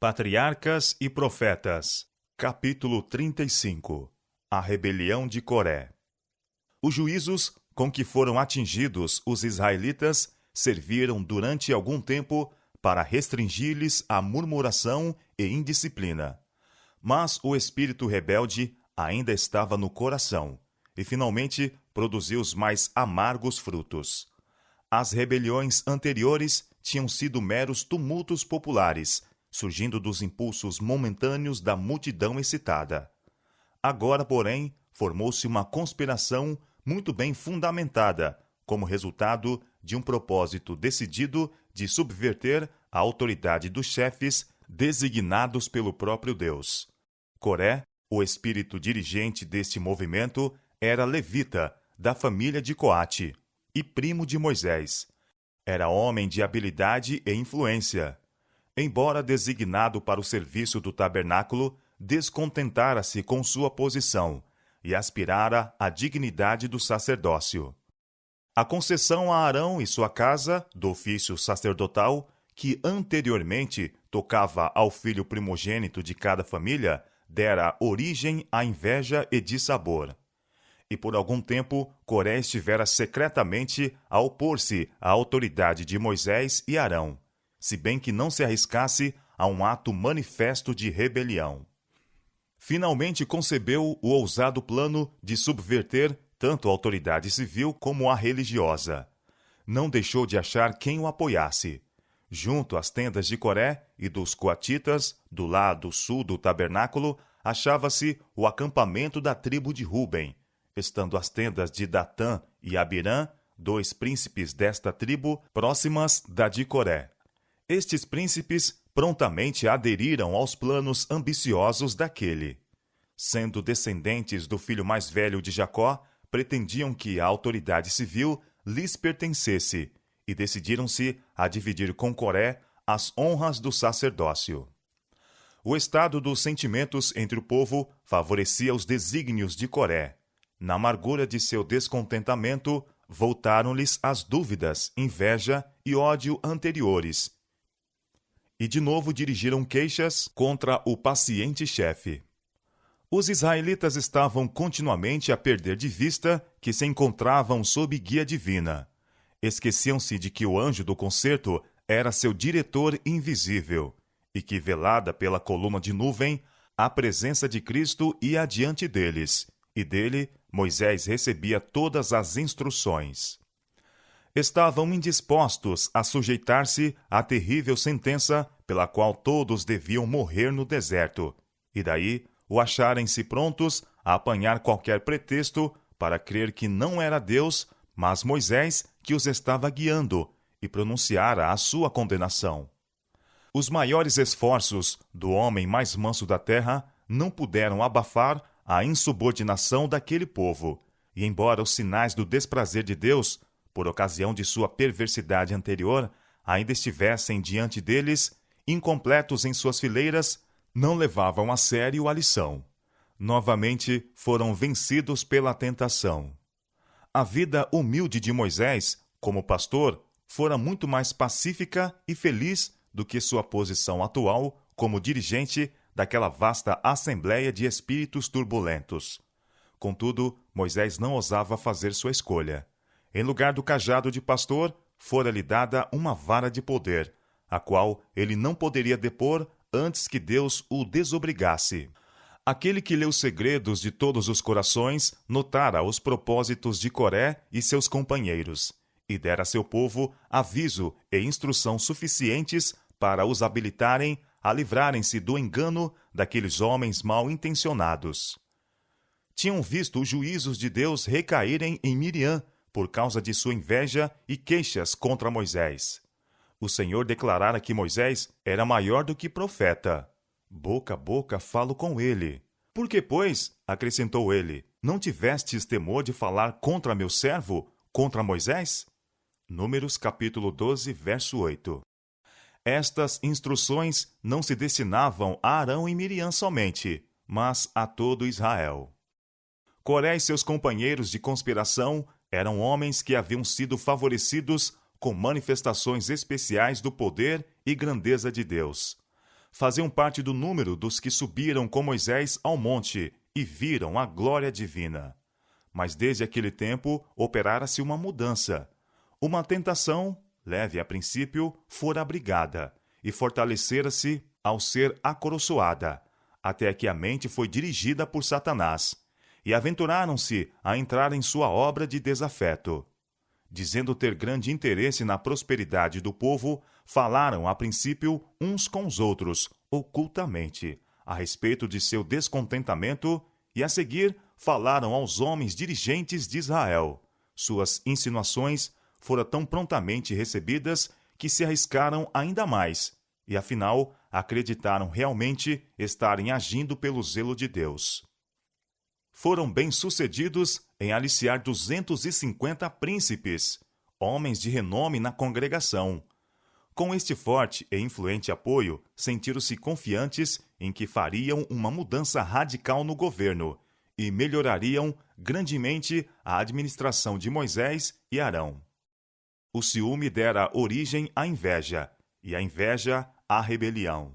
Patriarcas e Profetas, capítulo 35. A rebelião de Coré. Os juízos com que foram atingidos os israelitas serviram durante algum tempo para restringir-lhes a murmuração e indisciplina. Mas o espírito rebelde ainda estava no coração e finalmente produziu os mais amargos frutos. As rebeliões anteriores tinham sido meros tumultos populares, surgindo dos impulsos momentâneos da multidão excitada. Agora, porém, formou-se uma conspiração muito bem fundamentada, como resultado de um propósito decidido de subverter a autoridade dos chefes designados pelo próprio Deus. Coré, o espírito dirigente deste movimento, era levita, da família de Coate, e primo de Moisés. Era homem de habilidade e influência. Embora designado para o serviço do tabernáculo, descontentara-se com sua posição e aspirara à dignidade do sacerdócio. A concessão a Arão e sua casa do ofício sacerdotal, que anteriormente tocava ao filho primogênito de cada família, dera origem à inveja e dissabor. E por algum tempo, Coré estivera secretamente a opor-se à autoridade de Moisés e Arão, se bem que não se arriscasse a um ato manifesto de rebelião. Finalmente concebeu o ousado plano de subverter tanto a autoridade civil como a religiosa. Não deixou de achar quem o apoiasse. Junto às tendas de Coré e dos coatitas, do lado sul do tabernáculo, achava-se o acampamento da tribo de Ruben, estando as tendas de Datã e Abirã, dois príncipes desta tribo, próximas da de Coré. Estes príncipes prontamente aderiram aos planos ambiciosos daquele. Sendo descendentes do filho mais velho de Jacó, pretendiam que a autoridade civil lhes pertencesse e decidiram-se a dividir com Coré as honras do sacerdócio. O estado dos sentimentos entre o povo favorecia os desígnios de Coré. Na amargura de seu descontentamento, voltaram-lhes as dúvidas, inveja e ódio anteriores, e de novo dirigiram queixas contra o paciente chefe. Os israelitas estavam continuamente a perder de vista que se encontravam sob guia divina. Esqueciam-se de que o anjo do concerto era seu diretor invisível, e que, velada pela coluna de nuvem, a presença de Cristo ia adiante deles, e dele Moisés recebia todas as instruções. Estavam indispostos a sujeitar-se à terrível sentença pela qual todos deviam morrer no deserto, e daí o acharem-se prontos a apanhar qualquer pretexto para crer que não era Deus, mas Moisés que os estava guiando e pronunciara a sua condenação. Os maiores esforços do homem mais manso da terra não puderam abafar a insubordinação daquele povo, e embora os sinais do desprazer de Deus, por ocasião de sua perversidade anterior, ainda estivessem diante deles, incompletos em suas fileiras, não levavam a sério a lição. Novamente foram vencidos pela tentação. A vida humilde de Moisés, como pastor, fora muito mais pacífica e feliz do que sua posição atual como dirigente daquela vasta assembleia de espíritos turbulentos. Contudo, Moisés não ousava fazer sua escolha. Em lugar do cajado de pastor, fora-lhe dada uma vara de poder, a qual ele não poderia depor antes que Deus o desobrigasse. Aquele que lê os segredos de todos os corações notara os propósitos de Coré e seus companheiros, e dera a seu povo aviso e instrução suficientes para os habilitarem a livrarem-se do engano daqueles homens mal intencionados. Tinham visto os juízos de Deus recaírem em Miriam por causa de sua inveja e queixas contra Moisés. O Senhor declarara que Moisés era maior do que profeta. Boca a boca falo com ele. Por que, pois, acrescentou ele, não tivestes temor de falar contra meu servo, contra Moisés? Números capítulo 12, verso 8. Estas instruções não se destinavam a Arão e Miriam somente, mas a todo Israel. Coré e seus companheiros de conspiração eram homens que haviam sido favorecidos com manifestações especiais do poder e grandeza de Deus. faziam parte do número dos que subiram com Moisés ao monte e viram a glória divina. Mas desde aquele tempo operara-se uma mudança. Uma tentação, leve a princípio, fora abrigada e fortalecera-se ao ser acoroçoada, até que a mente foi dirigida por Satanás, e aventuraram-se a entrar em sua obra de desafeto. Dizendo ter grande interesse na prosperidade do povo, falaram a princípio uns com os outros, ocultamente, a respeito de seu descontentamento, e a seguir falaram aos homens dirigentes de Israel. Suas insinuações foram tão prontamente recebidas que se arriscaram ainda mais, e afinal acreditaram realmente estarem agindo pelo zelo de Deus. Foram bem-sucedidos em aliciar 250 príncipes, homens de renome na congregação. Com este forte e influente apoio, sentiram-se confiantes em que fariam uma mudança radical no governo e melhorariam grandemente a administração de Moisés e Arão. O ciúme dera origem à inveja, e a inveja à rebelião.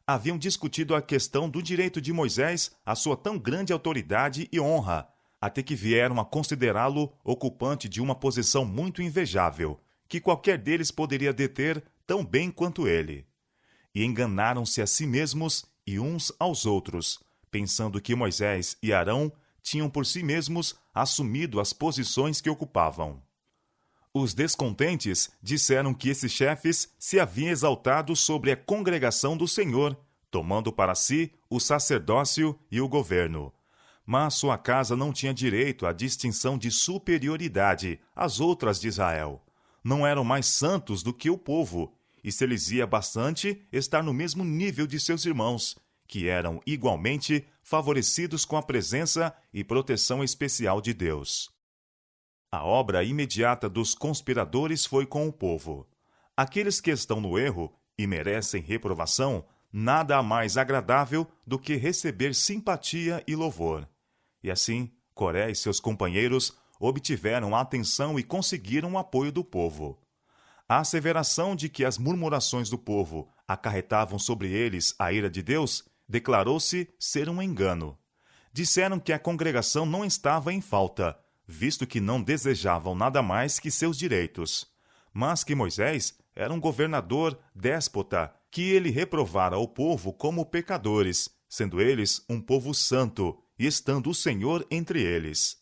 Haviam discutido a questão do direito de Moisés à sua tão grande autoridade e honra, até que vieram a considerá-lo ocupante de uma posição muito invejável, que qualquer deles poderia deter tão bem quanto ele. E enganaram-se a si mesmos e uns aos outros, pensando que Moisés e Arão tinham por si mesmos assumido as posições que ocupavam. Os descontentes disseram que esses chefes se haviam exaltado sobre a congregação do Senhor, tomando para si o sacerdócio e o governo. Mas sua casa não tinha direito à distinção de superioridade às outras de Israel. Não eram mais santos do que o povo, e se lhes ia bastante estar no mesmo nível de seus irmãos, que eram igualmente favorecidos com a presença e proteção especial de Deus. A obra imediata dos conspiradores foi com o povo. Aqueles que estão no erro e merecem reprovação, nada há mais agradável do que receber simpatia e louvor. E assim, Coré e seus companheiros obtiveram a atenção e conseguiram o apoio do povo. A asseveração de que as murmurações do povo acarretavam sobre eles a ira de Deus declarou-se ser um engano. Disseram que a congregação não estava em falta, visto que não desejavam nada mais que seus direitos, mas que Moisés era um governador déspota, que ele reprovara o povo como pecadores, sendo eles um povo santo e estando o Senhor entre eles.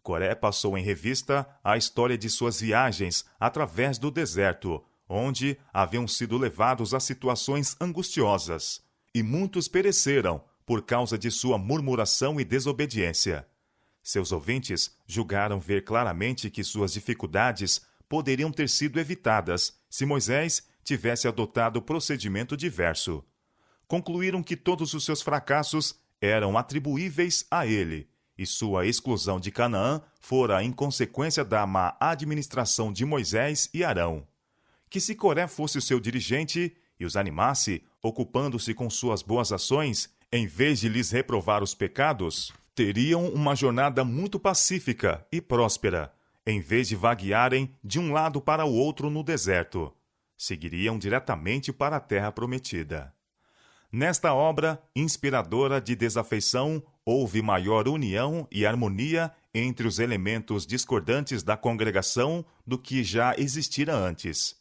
Coré passou em revista a história de suas viagens através do deserto, onde haviam sido levados a situações angustiosas, e muitos pereceram por causa de sua murmuração e desobediência. Seus ouvintes julgaram ver claramente que suas dificuldades poderiam ter sido evitadas se Moisés tivesse adotado procedimento diverso. Concluíram que todos os seus fracassos eram atribuíveis a ele, e sua exclusão de Canaã fora em consequência da má administração de Moisés e Arão. Que se Coré fosse o seu dirigente e os animasse, ocupando-se com suas boas ações, em vez de lhes reprovar os pecados, teriam uma jornada muito pacífica e próspera, em vez de vaguearem de um lado para o outro no deserto. Seguiriam diretamente para a terra prometida. Nesta obra inspiradora de desafeição, houve maior união e harmonia entre os elementos discordantes da congregação do que já existira antes.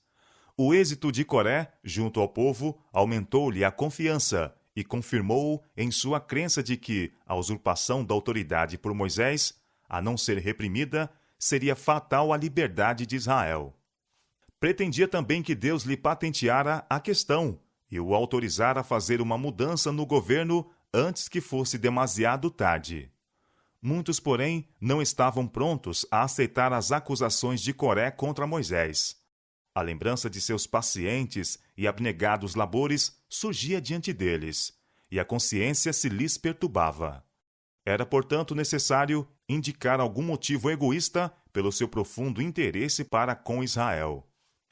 O êxito de Coré, junto ao povo, aumentou-lhe a confiança e confirmou-o em sua crença de que a usurpação da autoridade por Moisés, a não ser reprimida, seria fatal à liberdade de Israel. Pretendia também que Deus lhe patenteara a questão e o autorizara a fazer uma mudança no governo antes que fosse demasiado tarde. Muitos, porém, não estavam prontos a aceitar as acusações de Coré contra Moisés. A lembrança de seus pacientes e abnegados labores surgia diante deles, e a consciência se lhes perturbava. Era, portanto, necessário indicar algum motivo egoísta pelo seu profundo interesse para com Israel.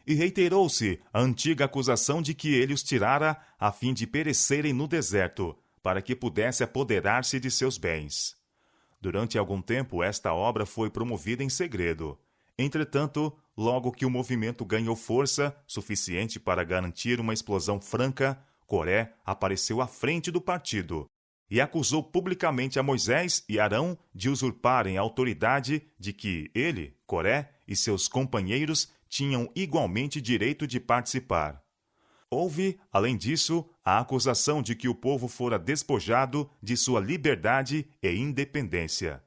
E reiterou-se a antiga acusação de que ele os tirara a fim de perecerem no deserto, para que pudesse apoderar-se de seus bens. Durante algum tempo, esta obra foi promovida em segredo. Entretanto, logo que o movimento ganhou força suficiente para garantir uma explosão franca, Coré apareceu à frente do partido e acusou publicamente a Moisés e Arão de usurparem a autoridade de que ele, Coré, e seus companheiros tinham igualmente direito de participar. Houve, além disso, a acusação de que o povo fora despojado de sua liberdade e independência.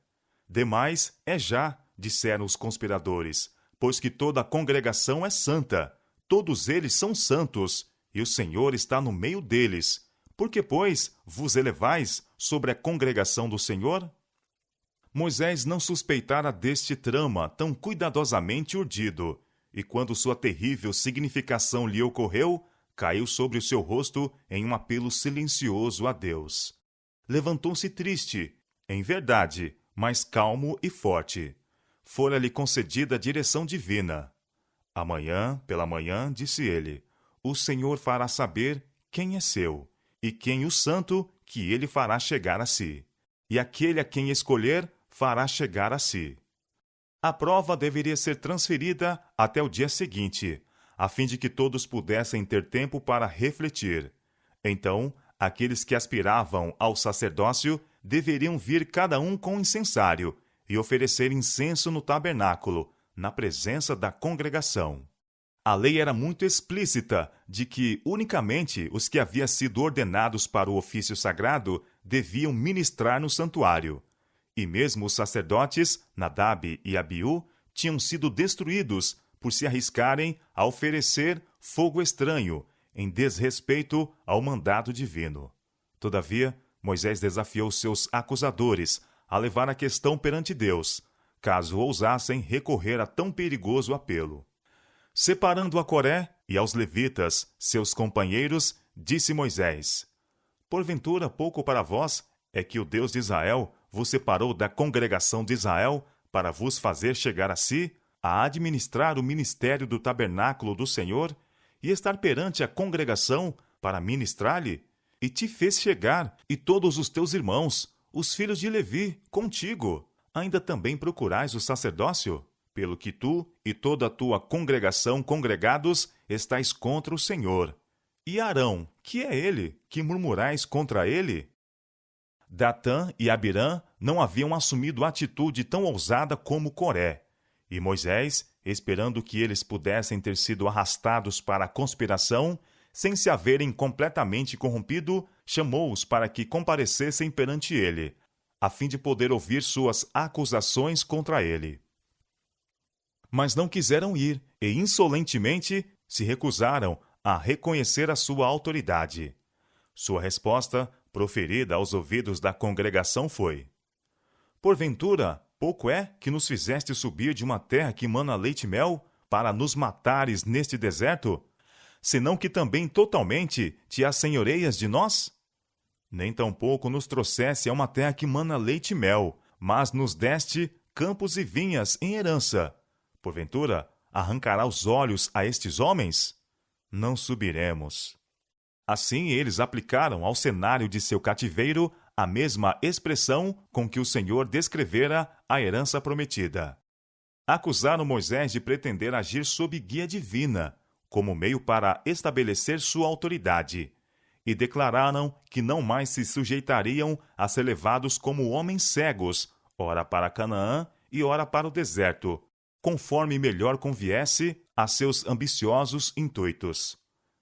Demais é já, disseram os conspiradores, pois que toda a congregação é santa, todos eles são santos, e o Senhor está no meio deles. Por que, pois, vos elevais sobre a congregação do Senhor? Moisés não suspeitara deste trama tão cuidadosamente urdido, e quando sua terrível significação lhe ocorreu, caiu sobre o seu rosto em um apelo silencioso a Deus. Levantou-se triste, em verdade, mas calmo e forte. Fora-lhe concedida a direção divina. Amanhã, pela manhã, disse ele, o Senhor fará saber quem é seu, e quem o santo que ele fará chegar a si. E aquele a quem escolher fará chegar a si. A prova deveria ser transferida até o dia seguinte, a fim de que todos pudessem ter tempo para refletir. Então, aqueles que aspiravam ao sacerdócio deveriam vir cada um com incensário e oferecer incenso no tabernáculo, na presença da congregação. A lei era muito explícita de que unicamente os que haviam sido ordenados para o ofício sagrado deviam ministrar no santuário. E mesmo os sacerdotes, Nadab e Abiú, tinham sido destruídos por se arriscarem a oferecer fogo estranho, em desrespeito ao mandado divino. Todavia, Moisés desafiou seus acusadores a levar a questão perante Deus, caso ousassem recorrer a tão perigoso apelo. Separando a Coré e aos levitas, seus companheiros, disse Moisés: Porventura pouco para vós é que o Deus de Israel vos separou da congregação de Israel para vos fazer chegar a si, a administrar o ministério do tabernáculo do Senhor e estar perante a congregação para ministrar-lhe? E te fez chegar, e todos os teus irmãos, os filhos de Levi, contigo. Ainda também procurais o sacerdócio? Pelo que tu e toda a tua congregação congregados estáis contra o Senhor. E Arão, que é ele, que murmurais contra ele? Datã e Abirã não haviam assumido atitude tão ousada como Coré. E Moisés, esperando que eles pudessem ter sido arrastados para a conspiração, sem se haverem completamente corrompido, chamou-os para que comparecessem perante ele, a fim de poder ouvir suas acusações contra ele. Mas não quiseram ir e insolentemente se recusaram a reconhecer a sua autoridade. Sua resposta, proferida aos ouvidos da congregação, foi: Porventura, pouco é que nos fizeste subir de uma terra que mana leite e mel, para nos matares neste deserto? Senão que também totalmente te assenhoreias de nós? Nem tampouco nos trouxesse a uma terra que mana leite e mel, mas nos deste campos e vinhas em herança. Porventura, arrancará os olhos a estes homens? Não subiremos. Assim eles aplicaram ao cenário de seu cativeiro a mesma expressão com que o Senhor descrevera a herança prometida. Acusaram Moisés de pretender agir sob guia divina, como meio para estabelecer sua autoridade, e declararam que não mais se sujeitariam a ser levados como homens cegos, ora para Canaã e ora para o deserto, conforme melhor conviesse a seus ambiciosos intuitos.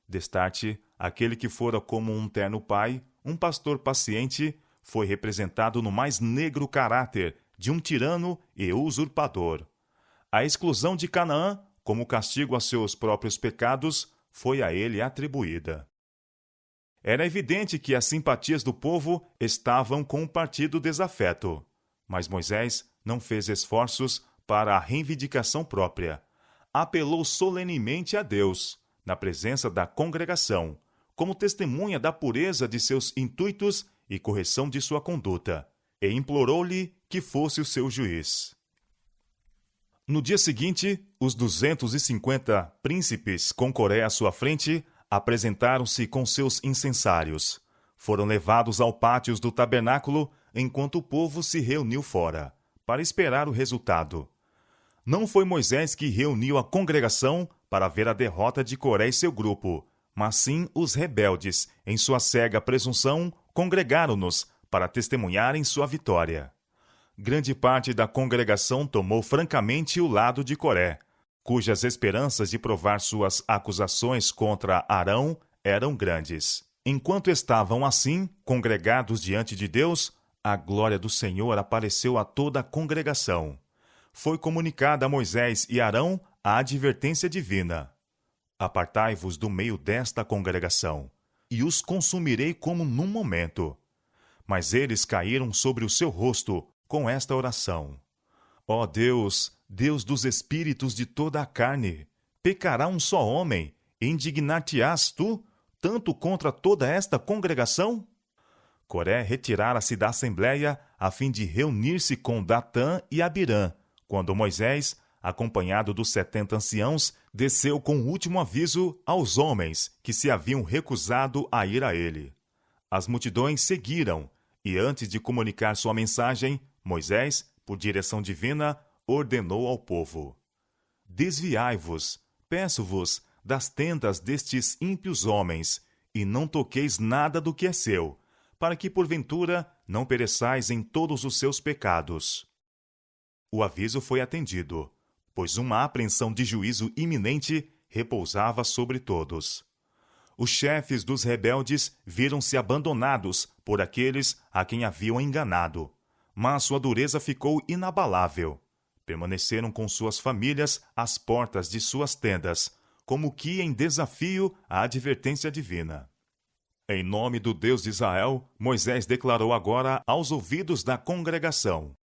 Destarte, aquele que fora como um terno pai, um pastor paciente, foi representado no mais negro caráter de um tirano e usurpador. A exclusão de Canaã, como castigo a seus próprios pecados, foi a ele atribuída. Era evidente que as simpatias do povo estavam com o partido desafeto, mas Moisés não fez esforços para a reivindicação própria. Apelou solenemente a Deus, na presença da congregação, como testemunha da pureza de seus intuitos e correção de sua conduta, e implorou-lhe que fosse o seu juiz. No dia seguinte, os 250 príncipes com Coré à sua frente apresentaram-se com seus incensários. Foram levados ao pátio do tabernáculo enquanto o povo se reuniu fora, para esperar o resultado. Não foi Moisés que reuniu a congregação para ver a derrota de Coré e seu grupo, mas sim os rebeldes, em sua cega presunção, congregaram-nos para testemunharem sua vitória. Grande parte da congregação tomou francamente o lado de Coré, cujas esperanças de provar suas acusações contra Arão eram grandes. Enquanto estavam assim, congregados diante de Deus, a glória do Senhor apareceu a toda a congregação. Foi comunicada a Moisés e Arão a advertência divina: apartai-vos do meio desta congregação, e os consumirei como num momento. Mas eles caíram sobre o seu rosto com esta oração: ó Deus, Deus dos espíritos de toda a carne, pecará um só homem, e indignar-te-ás tu, tanto contra toda esta congregação? Coré retirara-se da assembleia a fim de reunir-se com Datã e Abirã, quando Moisés, acompanhado dos 70 anciãos, desceu com o último aviso aos homens que se haviam recusado a ir a ele. As multidões seguiram, e antes de comunicar sua mensagem, Moisés, por direção divina, ordenou ao povo: desviai-vos, peço-vos, das tendas destes ímpios homens, e não toqueis nada do que é seu, para que, porventura, não pereçais em todos os seus pecados. O aviso foi atendido, pois uma apreensão de juízo iminente repousava sobre todos. Os chefes dos rebeldes viram-se abandonados por aqueles a quem haviam enganado, mas sua dureza ficou inabalável. Permaneceram com suas famílias às portas de suas tendas, como que em desafio à advertência divina. Em nome do Deus de Israel, Moisés declarou agora aos ouvidos da congregação: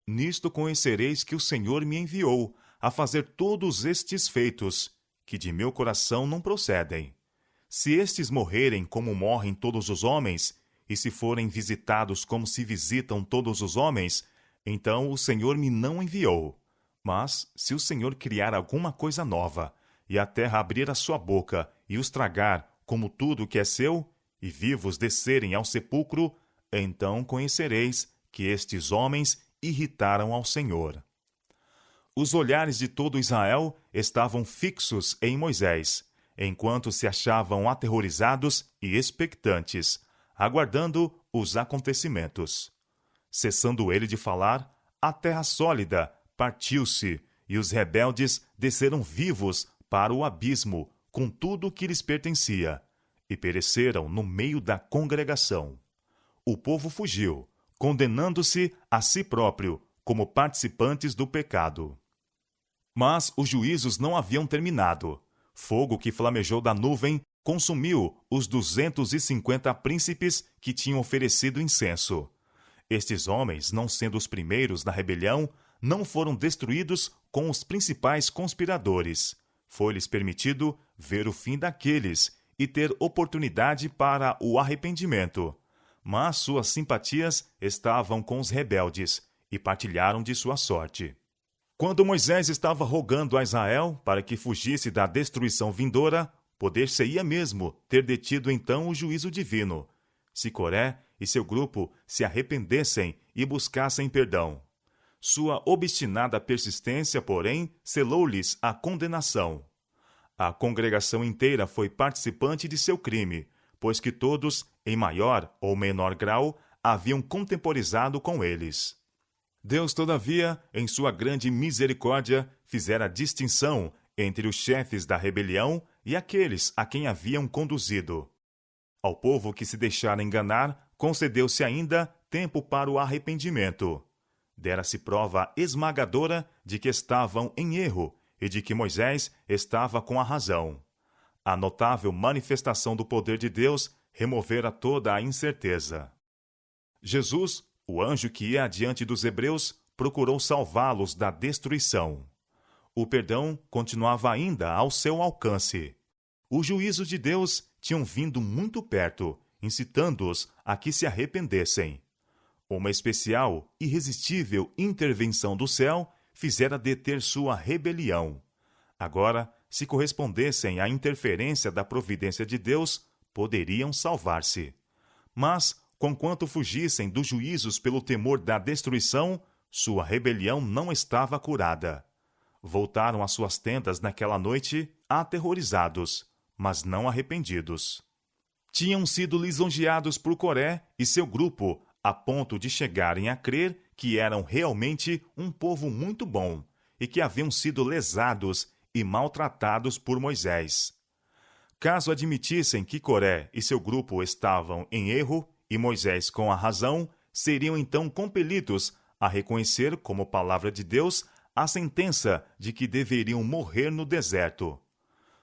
nisto conhecereis que o Senhor me enviou a fazer todos estes feitos, que de meu coração não procedem. Se estes morrerem como morrem todos os homens, e se forem visitados como se visitam todos os homens, então o Senhor me não enviou. Mas, se o Senhor criar alguma coisa nova, e a terra abrir a sua boca e os tragar como tudo que é seu, e vivos descerem ao sepulcro, então conhecereis que estes homens irritaram ao Senhor. Os olhares de todo Israel estavam fixos em Moisés, enquanto se achavam aterrorizados e expectantes, aguardando os acontecimentos. Cessando ele de falar, a terra sólida partiu-se, e os rebeldes desceram vivos para o abismo com tudo o que lhes pertencia, e pereceram no meio da congregação. O povo fugiu, condenando-se a si próprio como participantes do pecado. Mas os juízos não haviam terminado. Fogo que flamejou da nuvem consumiu os 250 príncipes que tinham oferecido incenso. Estes homens, não sendo os primeiros na rebelião, não foram destruídos com os principais conspiradores. Foi-lhes permitido ver o fim daqueles e ter oportunidade para o arrependimento. Mas suas simpatias estavam com os rebeldes e partilharam de sua sorte. Quando Moisés estava rogando a Israel para que fugisse da destruição vindoura, poder-se-ia mesmo ter detido então o juízo divino, se Coré e seu grupo se arrependessem e buscassem perdão. Sua obstinada persistência, porém, selou-lhes a condenação. A congregação inteira foi participante de seu crime, pois que todos, em maior ou menor grau, haviam contemporizado com eles. Deus, todavia, em sua grande misericórdia, fizera distinção entre os chefes da rebelião e aqueles a quem haviam conduzido. Ao povo que se deixara enganar, concedeu-se ainda tempo para o arrependimento. Dera-se prova esmagadora de que estavam em erro e de que Moisés estava com a razão. A notável manifestação do poder de Deus removera toda a incerteza. Jesus, o anjo que ia adiante dos hebreus, procurou salvá-los da destruição. O perdão continuava ainda ao seu alcance. Os juízos de Deus tinham vindo muito perto, incitando-os a que se arrependessem. Uma especial, irresistível intervenção do céu fizera deter sua rebelião. Agora, se correspondessem à interferência da providência de Deus, poderiam salvar-se. Mas, conquanto fugissem dos juízos pelo temor da destruição, sua rebelião não estava curada. Voltaram às suas tendas naquela noite, aterrorizados, mas não arrependidos. Tinham sido lisonjeados por Coré e seu grupo, a ponto de chegarem a crer que eram realmente um povo muito bom e que haviam sido lesados e maltratados por Moisés. Caso admitissem que Coré e seu grupo estavam em erro e Moisés com a razão, seriam então compelidos a reconhecer como palavra de Deus a sentença de que deveriam morrer no deserto.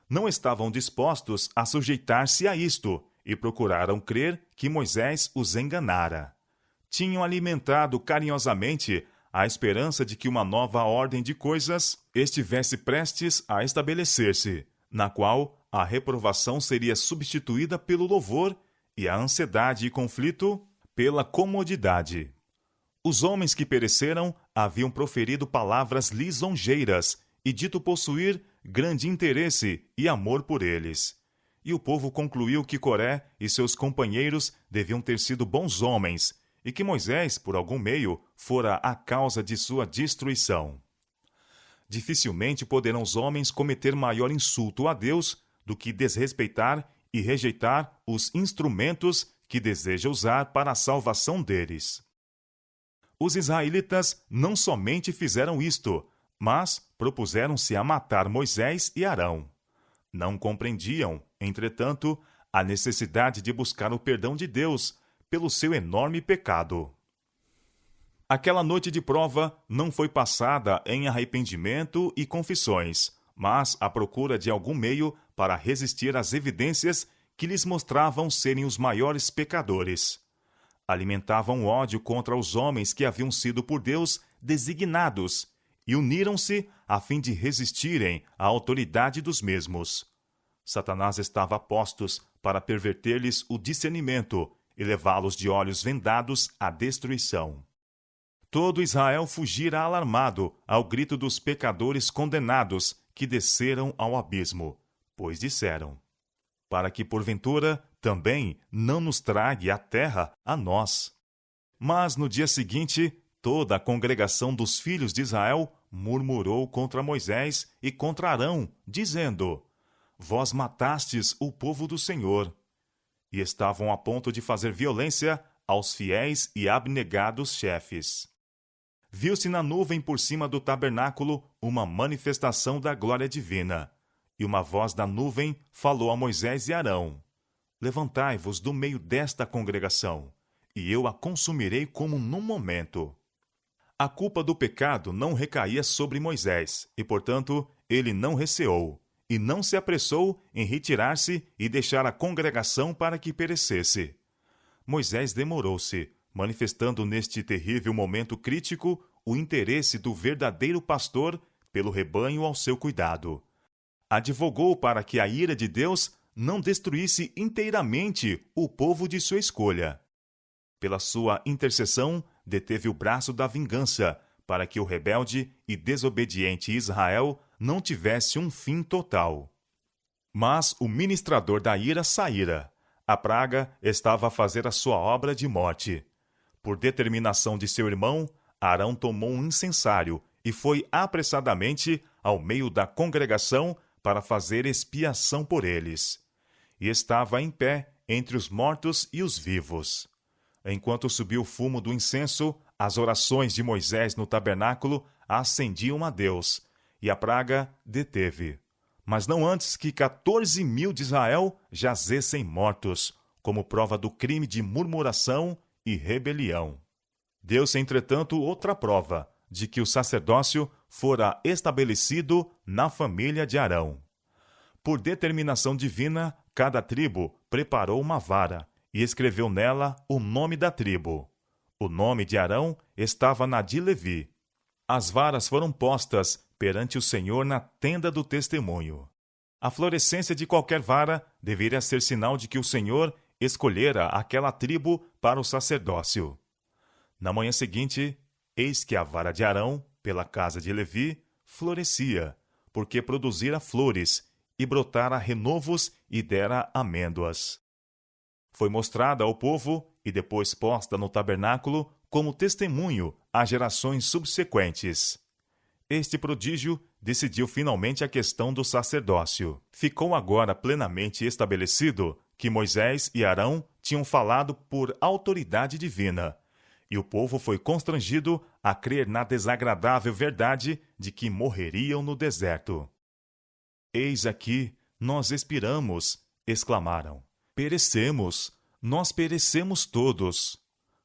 Não estavam dispostos a sujeitar-se a isto e procuraram crer que Moisés os enganara. Tinham alimentado carinhosamente a esperança de que uma nova ordem de coisas estivesse prestes a estabelecer-se, na qual a reprovação seria substituída pelo louvor e a ansiedade e conflito pela comodidade. Os homens que pereceram haviam proferido palavras lisonjeiras e dito possuir grande interesse e amor por eles. E o povo concluiu que Coré e seus companheiros deviam ter sido bons homens e que Moisés, por algum meio, fora a causa de sua destruição. Dificilmente poderão os homens cometer maior insulto a Deus do que desrespeitar e rejeitar os instrumentos que deseja usar para a salvação deles. Os israelitas não somente fizeram isto, mas propuseram-se a matar Moisés e Arão. Não compreendiam, entretanto, a necessidade de buscar o perdão de Deus pelo seu enorme pecado. Aquela noite de prova não foi passada em arrependimento e confissões, mas à procura de algum meio para resistir às evidências que lhes mostravam serem os maiores pecadores. Alimentavam ódio contra os homens que haviam sido por Deus designados e uniram-se a fim de resistirem à autoridade dos mesmos. Satanás estava a postos para perverter-lhes o discernimento e levá-los de olhos vendados à destruição. Todo Israel fugira alarmado ao grito dos pecadores condenados que desceram ao abismo, pois disseram: para que, porventura, também não nos trague a terra a nós. Mas no dia seguinte, toda a congregação dos filhos de Israel murmurou contra Moisés e contra Arão, dizendo: vós matastes o povo do Senhor. E estavam a ponto de fazer violência aos fiéis e abnegados chefes. Viu-se na nuvem por cima do tabernáculo uma manifestação da glória divina. E uma voz da nuvem falou a Moisés e Arão: levantai-vos do meio desta congregação, e eu a consumirei como num momento. A culpa do pecado não recaía sobre Moisés, e, portanto, ele não receou, e não se apressou em retirar-se e deixar a congregação para que perecesse. Moisés demorou-se, manifestando neste terrível momento crítico o interesse do verdadeiro pastor pelo rebanho ao seu cuidado. Advogou para que a ira de Deus não destruísse inteiramente o povo de sua escolha. Pela sua intercessão, deteve o braço da vingança, para que o rebelde e desobediente Israel não tivesse um fim total. Mas o ministrador da ira saíra. A praga estava a fazer a sua obra de morte. Por determinação de seu irmão, Arão tomou um incensário e foi apressadamente ao meio da congregação para fazer expiação por eles. E estava em pé entre os mortos e os vivos. Enquanto subia o fumo do incenso, as orações de Moisés no tabernáculo ascendiam a Deus, e a praga deteve. Mas não antes que 14.000 de Israel jazessem mortos, como prova do crime de murmuração e rebelião. Deu-se, entretanto, outra prova de que o sacerdócio fora estabelecido na família de Arão. Por determinação divina, cada tribo preparou uma vara e escreveu nela o nome da tribo. O nome de Arão estava na de Levi. As varas foram postas perante o Senhor na tenda do testemunho. A florescência de qualquer vara deveria ser sinal de que o Senhor escolhera aquela tribo para o sacerdócio. Na manhã seguinte, eis que a vara de Arão, pela casa de Levi, florescia, porque produzira flores, e brotara renovos e dera amêndoas. Foi mostrada ao povo, e depois posta no tabernáculo, como testemunho às gerações subsequentes. Este prodígio decidiu finalmente a questão do sacerdócio. Ficou agora plenamente estabelecido que Moisés e Arão tinham falado por autoridade divina, e o povo foi constrangido a crer na desagradável verdade de que morreriam no deserto. Eis aqui, nós expiramos, exclamaram. Perecemos, nós perecemos todos.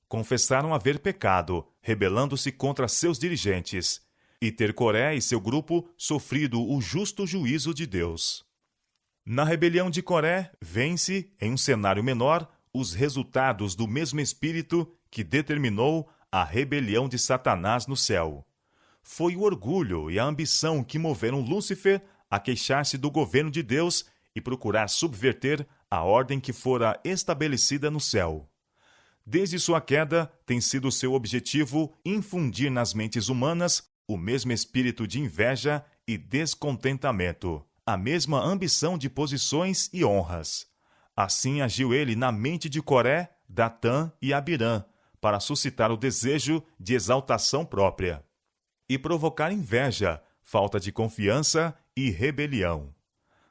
Confessaram haver pecado, rebelando-se contra seus dirigentes, e ter Coré e seu grupo sofrido o justo juízo de Deus. Na rebelião de Coré, vence, em um cenário menor, os resultados do mesmo espírito que determinou a rebelião de Satanás no céu. Foi o orgulho e a ambição que moveram Lúcifer a queixar-se do governo de Deus e procurar subverter a ordem que fora estabelecida no céu. Desde sua queda, tem sido seu objetivo infundir nas mentes humanas o mesmo espírito de inveja e descontentamento, a mesma ambição de posições e honras. Assim agiu ele na mente de Coré, Datã e Abirã, para suscitar o desejo de exaltação própria e provocar inveja, falta de confiança e rebelião.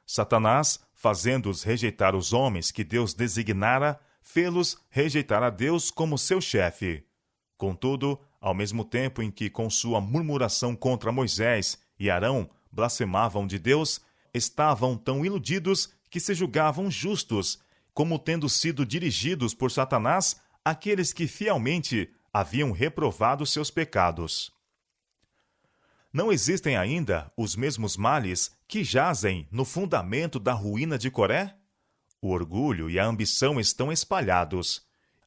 Satanás, fazendo-os rejeitar os homens que Deus designara, fê-los rejeitar a Deus como seu chefe. Contudo, ao mesmo tempo em que com sua murmuração contra Moisés e Arão blasfemavam de Deus, estavam tão iludidos que se julgavam justos, como tendo sido dirigidos por Satanás aqueles que fielmente haviam reprovado seus pecados. Não existem ainda os mesmos males que jazem no fundamento da ruína de Coré? O orgulho e a ambição estão espalhados,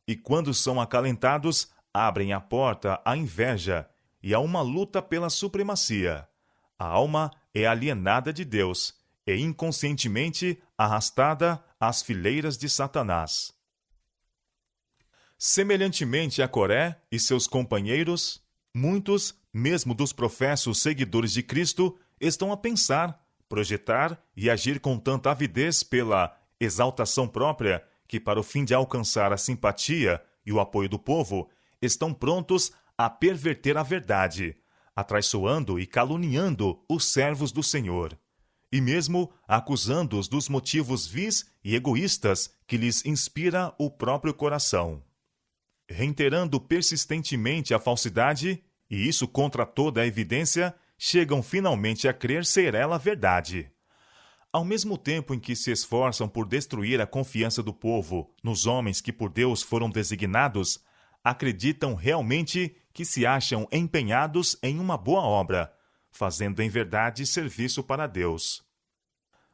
e quando são acalentados, abrem a porta à inveja e a uma luta pela supremacia. A alma é alienada de Deus e inconscientemente arrastada às fileiras de Satanás. Semelhantemente a Coré e seus companheiros, muitos, mesmo dos professos seguidores de Cristo, estão a pensar, projetar e agir com tanta avidez pela exaltação própria que, para o fim de alcançar a simpatia e o apoio do povo, estão prontos a perverter a verdade, atraiçoando e caluniando os servos do Senhor, e mesmo acusando-os dos motivos vis e egoístas que lhes inspira o próprio coração. Reiterando persistentemente a falsidade, e isso contra toda a evidência, chegam finalmente a crer ser ela a verdade. Ao mesmo tempo em que se esforçam por destruir a confiança do povo nos homens que por Deus foram designados, acreditam realmente que se acham empenhados em uma boa obra, fazendo em verdade serviço para Deus.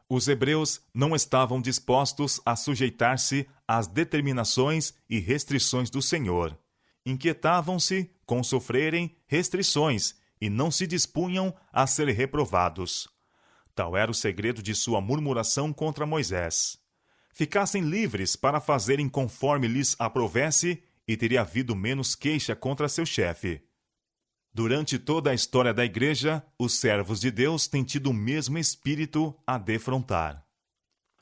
Os hebreus não estavam dispostos a sujeitar-se às determinações e restrições do Senhor. Inquietavam-se com sofrerem restrições e não se dispunham a ser reprovados. Tal era o segredo de sua murmuração contra Moisés. Ficassem livres para fazerem conforme lhes aprovesse e teria havido menos queixa contra seu chefe. Durante toda a história da Igreja, os servos de Deus têm tido o mesmo espírito a defrontar.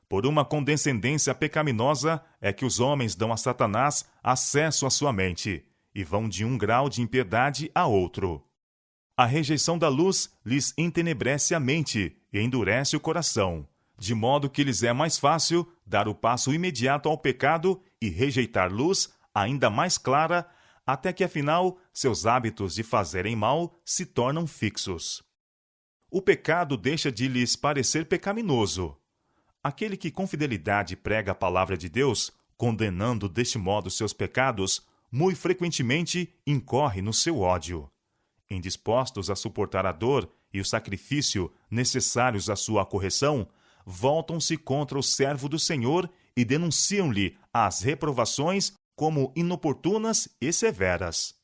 Por uma condescendência pecaminosa é que os homens dão a Satanás acesso à sua mente e vão de um grau de impiedade a outro. A rejeição da luz lhes entenebrece a mente e endurece o coração, de modo que lhes é mais fácil dar o passo imediato ao pecado e rejeitar luz ainda mais clara, até que, afinal, seus hábitos de fazerem mal se tornam fixos. O pecado deixa de lhes parecer pecaminoso. Aquele que com fidelidade prega a palavra de Deus, condenando deste modo seus pecados, muito frequentemente incorre no seu ódio. Indispostos a suportar a dor e o sacrifício necessários à sua correção, voltam-se contra o servo do Senhor e denunciam-lhe as reprovações como inoportunas e severas.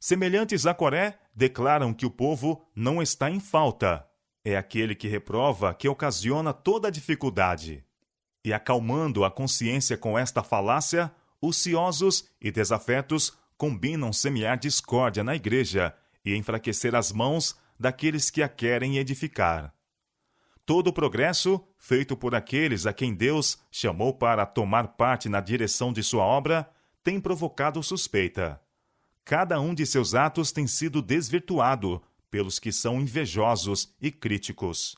Semelhantes a Coré, declaram que o povo não está em falta. É aquele que reprova que ocasiona toda a dificuldade. E acalmando a consciência com esta falácia, os ciosos e desafetos combinam semear discórdia na igreja e enfraquecer as mãos daqueles que a querem edificar. Todo o progresso, feito por aqueles a quem Deus chamou para tomar parte na direção de sua obra, tem provocado suspeita. Cada um de seus atos tem sido desvirtuado pelos que são invejosos e críticos.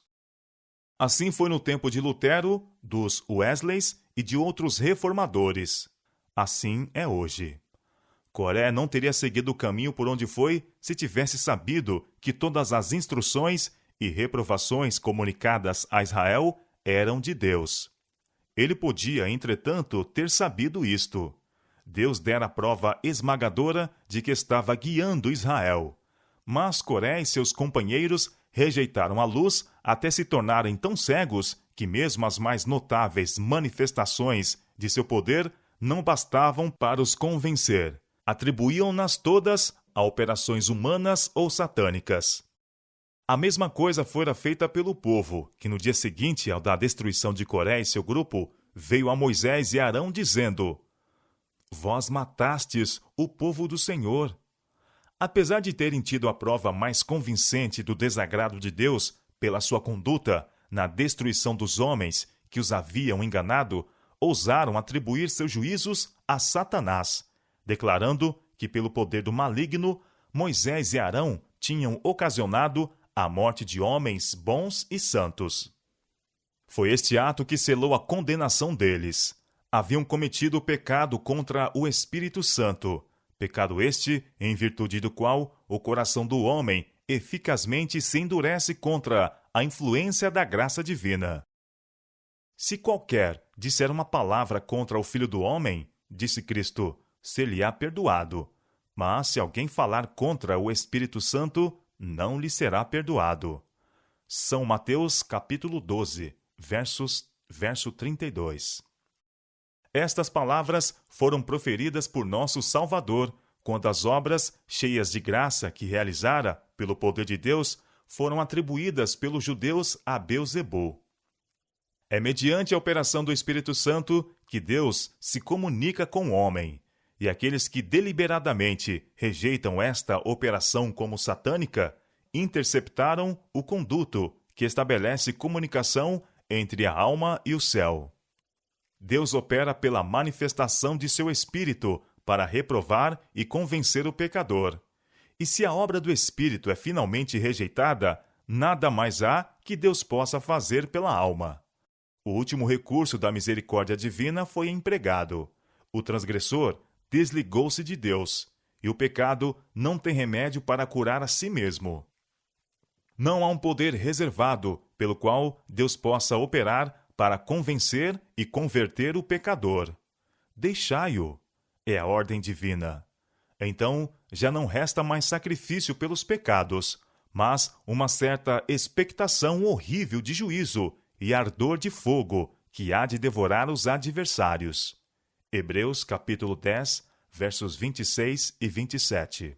Assim foi no tempo de Lutero, dos Wesleys e de outros reformadores. Assim é hoje. Coré não teria seguido o caminho por onde foi se tivesse sabido que todas as instruções e reprovações comunicadas a Israel eram de Deus. Ele podia, entretanto, ter sabido isto. Deus dera prova esmagadora de que estava guiando Israel. Mas Coré e seus companheiros rejeitaram a luz até se tornarem tão cegos que mesmo as mais notáveis manifestações de seu poder não bastavam para os convencer. Atribuíam-nas todas a operações humanas ou satânicas. A mesma coisa fora feita pelo povo, que no dia seguinte, ao da destruição de Coré e seu grupo, veio a Moisés e Arão dizendo: Vós matastes o povo do Senhor. Apesar de terem tido a prova mais convincente do desagrado de Deus pela sua conduta na destruição dos homens que os haviam enganado, ousaram atribuir seus juízos a Satanás, declarando que, pelo poder do maligno, Moisés e Arão tinham ocasionado a morte de homens bons e santos. Foi este ato que selou a condenação deles. Haviam cometido o pecado contra o Espírito Santo, pecado este em virtude do qual o coração do homem eficazmente se endurece contra a influência da graça divina. Se qualquer disser uma palavra contra o Filho do Homem, disse Cristo, ser-lhe-á perdoado. Mas se alguém falar contra o Espírito Santo, não lhe será perdoado. São Mateus, capítulo 12, verso 32. Estas palavras foram proferidas por nosso Salvador, quando as obras cheias de graça que realizara pelo poder de Deus foram atribuídas pelos judeus a Beelzebul. É mediante a operação do Espírito Santo que Deus se comunica com o homem, e aqueles que deliberadamente rejeitam esta operação como satânica, interceptaram o conduto que estabelece comunicação entre a alma e o céu. Deus opera pela manifestação de seu Espírito para reprovar e convencer o pecador. E se a obra do Espírito é finalmente rejeitada, nada mais há que Deus possa fazer pela alma. O último recurso da misericórdia divina foi empregado. O transgressor desligou-se de Deus, e o pecado não tem remédio para curar a si mesmo. Não há um poder reservado pelo qual Deus possa operar para convencer e converter o pecador. Deixai-o, é a ordem divina. Então, já não resta mais sacrifício pelos pecados, mas uma certa expectação horrível de juízo e ardor de fogo que há de devorar os adversários. Hebreus capítulo 10, versos 26 e 27.